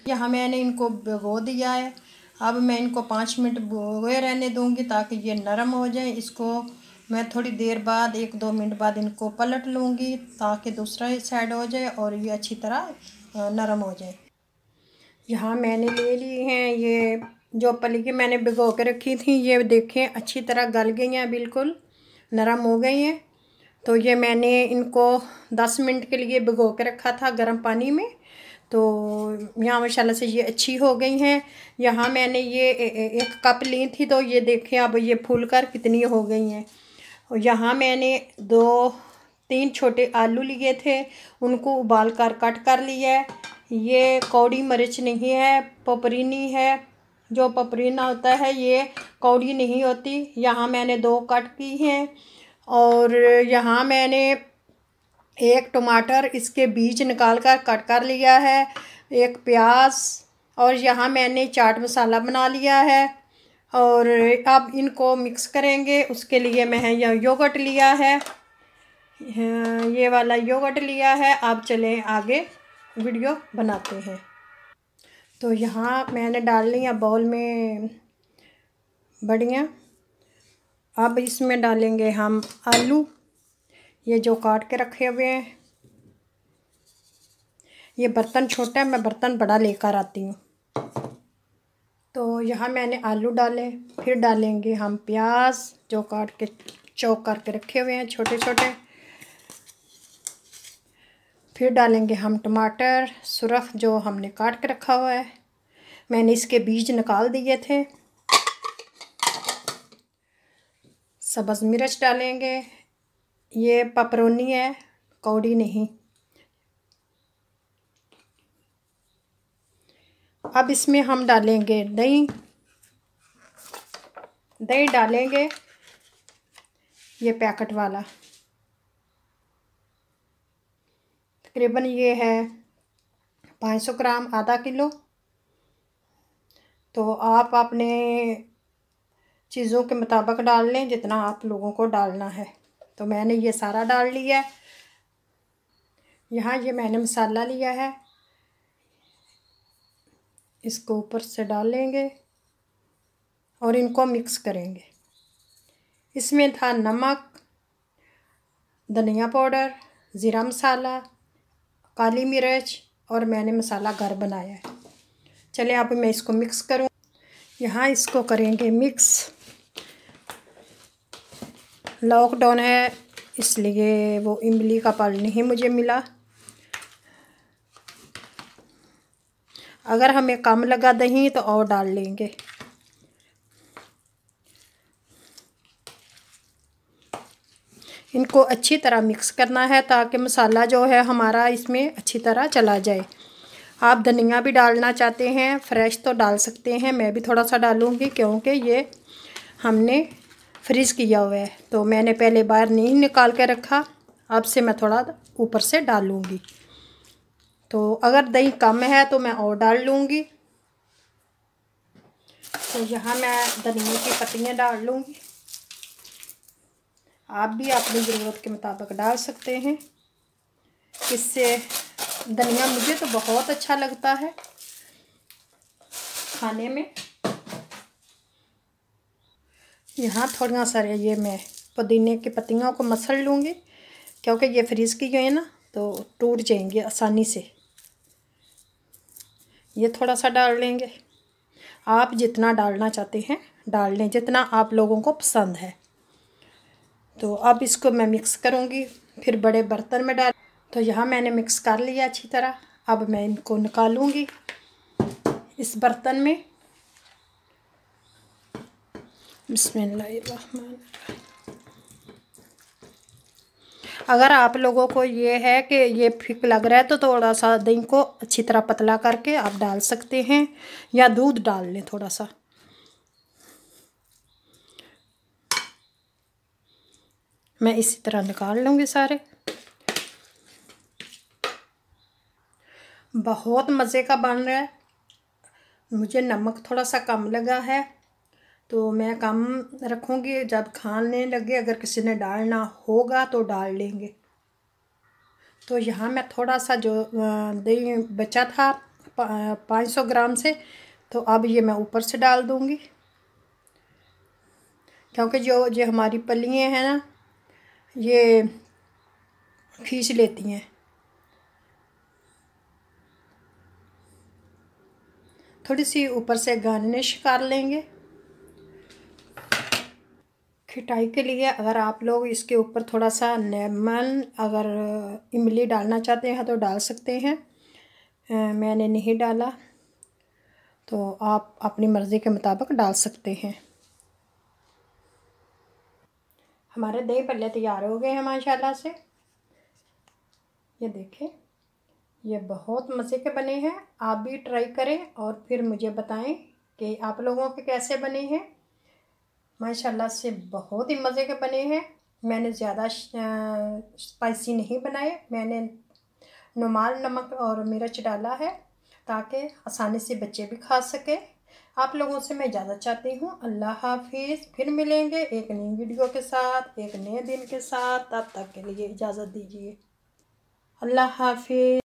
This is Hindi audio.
यहाँ मैंने इनको भिगो दिया है। अब मैं इनको 5 मिनट भिगोए रहने दूँगी ताकि ये नरम हो जाए। इसको मैं थोड़ी देर बाद 1-2 मिनट बाद इनको पलट लूँगी ताकि दूसरा ही साइड हो जाए और ये अच्छी तरह नरम हो जाए। यहाँ मैंने ले ली हैं ये जो पलीकी मैंने भिगो के रखी थी, ये देखें अच्छी तरह गल गई हैं, बिल्कुल नरम हो गई हैं। तो ये मैंने इनको 10 मिनट के लिए भिगो के रखा था गर्म पानी में। तो यहाँ माशाल्लाह से ये अच्छी हो गई हैं। यहाँ मैंने ये एक कप ली थी, तो ये देखें अब ये फूल कर कितनी हो गई हैं। और यहाँ मैंने 2-3 छोटे आलू लिए थे, उनको उबाल कर कट कर लिया है। ये कौड़ी मिर्च नहीं है, पपरीनी है। जो पपरीना होता है ये कौड़ी नहीं होती। यहाँ मैंने 2 कट की हैं। और यहाँ मैंने एक टमाटर इसके बीज निकाल कर कट कर लिया है, एक प्याज, और यहाँ मैंने चाट मसाला बना लिया है। और अब इनको मिक्स करेंगे। उसके लिए मैं यह योगर्ट लिया है, ये वाला योगर्ट लिया है। अब चलें आगे वीडियो बनाते हैं। तो यहाँ मैंने डाल लिया बाउल में बड़ियाँ। अब इसमें डालेंगे हम आलू, ये जो काट के रखे हुए हैं। ये बर्तन छोटा है, मैं बर्तन बड़ा लेकर आती हूँ। तो यहाँ मैंने आलू डाले, फिर डालेंगे हम प्याज जो काट के चॉप करके रखे हुए हैं छोटे छोटे। फिर डालेंगे हम टमाटर सुरख जो हमने काट के रखा हुआ है, मैंने इसके बीज निकाल दिए थे। सब्ज़ मिर्च डालेंगे, ये पपरोनी है, कौड़ी नहीं। अब इसमें हम डालेंगे दही, दही डालेंगे ये पैकेट वाला, तकरीबन ये है 500 ग्राम, आधा किलो। तो आप अपने चीज़ों के मुताबिक डाल लें जितना आप लोगों को डालना है। तो मैंने ये सारा डाल लिया है। यहाँ ये मैंने मसाला लिया है, इसको ऊपर से डालेंगे और इनको मिक्स करेंगे। इसमें था नमक, धनिया पाउडर, ज़ीरा मसाला, काली मिर्च, और मैंने मसाला घर बनाया है। चलिए अब मैं इसको मिक्स करूँ। यहाँ इसको करेंगे मिक्स। लॉकडाउन है इसलिए वो इमली का फल नहीं मुझे मिला। अगर हमें कम लगा दही तो और डाल लेंगे। इनको अच्छी तरह मिक्स करना है ताकि मसाला जो है हमारा इसमें अच्छी तरह चला जाए। आप धनिया भी डालना चाहते हैं फ्रेश तो डाल सकते हैं, मैं भी थोड़ा सा डालूँगी क्योंकि ये हमने फ्रीज़ किया हुआ है। तो मैंने पहले बाहर नहीं निकाल के रखा, अब से मैं थोड़ा ऊपर से डालूँगी। तो अगर दही कम है तो मैं और डाल लूँगी। तो यहाँ मैं धनिया की पत्तियाँ डाल लूँगी, आप भी अपनी ज़रूरत के मुताबिक डाल सकते हैं। इससे धनिया मुझे तो बहुत अच्छा लगता है खाने में। यहाँ थोड़ा सा ये मैं पुदीने की पत्तियों को मसल लूँगी क्योंकि ये फ्रीज़ की गई है ना, तो टूट जाएंगी आसानी से। ये थोड़ा सा डाल लेंगे, आप जितना डालना चाहते हैं डाल लें, जितना आप लोगों को पसंद है। तो अब इसको मैं मिक्स करूँगी, फिर बड़े बर्तन में डाल। तो यहाँ मैंने मिक्स कर लिया अच्छी तरह। अब मैं इनको निकालूँगी इस बर्तन में। बिस्मिल्लाहिर्रहमानिर्रहीम। अगर आप लोगों को ये है कि ये फिक लग रहा है तो थोड़ा सा दही को अच्छी तरह पतला करके आप डाल सकते हैं, या दूध डाल लें थोड़ा सा। मैं इसी तरह निकाल लूँगी सारे। बहुत मज़े का बन रहा है। मुझे नमक थोड़ा सा कम लगा है तो मैं कम रखूँगी, जब खाने लगे अगर किसी ने डालना होगा तो डाल लेंगे। तो यहाँ मैं थोड़ा सा जो दही बचा था 500 ग्राम से। तो अब ये मैं ऊपर से डाल दूँगी, क्योंकि जो हमारी पल्लियाँ हैं ना ये खींच लेती हैं। थोड़ी सी ऊपर से गार्निश कर लेंगे। खटाई के लिए अगर आप लोग इसके ऊपर थोड़ा सा लेमन अगर इमली डालना चाहते हैं तो डाल सकते हैं। मैंने नहीं डाला, तो आप अपनी मर्ज़ी के मुताबिक डाल सकते हैं। हमारे दही भल्ले तैयार हो गए हैं माशाल्लाह से। ये देखें, ये बहुत मज़े के बने हैं। आप भी ट्राई करें और फिर मुझे बताएं कि आप लोगों के कैसे बने हैं। माशाल्लाह से बहुत ही मज़े के बने हैं। मैंने ज़्यादा स्पाइसी नहीं बनाए, मैंने नॉर्मल नमक और मिर्च डाला है ताकि आसानी से बच्चे भी खा सकें। आप लोगों से मैं इजाज़त चाहती हूँ। अल्लाह हाफिज़। फिर मिलेंगे एक नई वीडियो के साथ, एक नए दिन के साथ। तब तक के लिए इजाज़त दीजिए। अल्लाह हाफिज़।